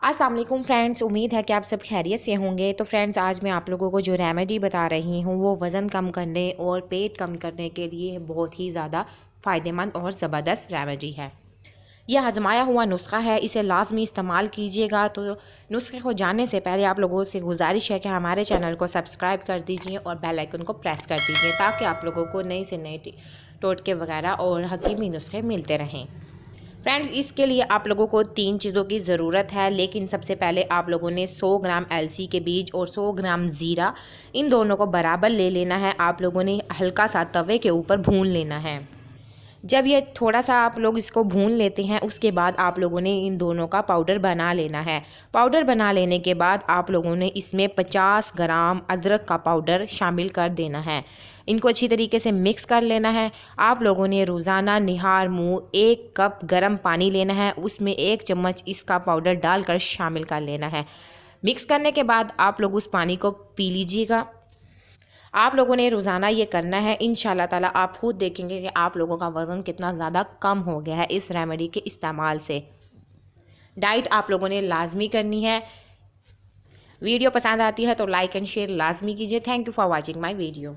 अस्सलाम वालेकुम फ्रेंड्स, उम्मीद है कि आप सब खैरियत से होंगे। तो फ्रेंड्स, आज मैं आप लोगों को जो रेमेडी बता रही हूँ वो वज़न कम करने और पेट कम करने के लिए बहुत ही ज़्यादा फ़ायदेमंद और ज़बरदस्त रेमेडी है। यह आजमाया हुआ नुस्खा है, इसे लाजमी इस्तेमाल कीजिएगा। तो नुस्खे को जानने से पहले आप लोगों से गुजारिश है कि हमारे चैनल को सब्सक्राइब कर दीजिए और बेल आइकन को प्रेस कर दीजिए ताकि आप लोगों को नए से नए टोटके वगैरह और हकीमी नुस्खे मिलते रहें। फ्रेंड्स, इसके लिए आप लोगों को 3 चीज़ों की ज़रूरत है, लेकिन सबसे पहले आप लोगों ने 100 ग्राम अलसी के बीज और 100 ग्राम ज़ीरा, इन दोनों को बराबर ले लेना है। आप लोगों ने हल्का सा तवे के ऊपर भून लेना है। जब ये थोड़ा सा आप लोग इसको भून लेते हैं, उसके बाद आप लोगों ने इन दोनों का पाउडर बना लेना है। पाउडर बना लेने के बाद आप लोगों ने इसमें 50 ग्राम अदरक का पाउडर शामिल कर देना है। इनको अच्छी तरीके से मिक्स कर लेना है। आप लोगों ने रोज़ाना निहार मुँह 1 कप गर्म पानी लेना है, उसमें 1 चम्मच इसका पाउडर डालकर शामिल कर लेना है। मिक्स करने के बाद आप लोग उस पानी को पी लीजिएगा। आप लोगों ने रोज़ाना ये करना है। इंशाल्लाह ताला आप खुद देखेंगे कि आप लोगों का वज़न कितना ज़्यादा कम हो गया है इस रेमेडी के इस्तेमाल से। डाइट आप लोगों ने लाजमी करनी है। वीडियो पसंद आती है तो लाइक एंड शेयर लाजमी कीजिए। Thank you for watching my video.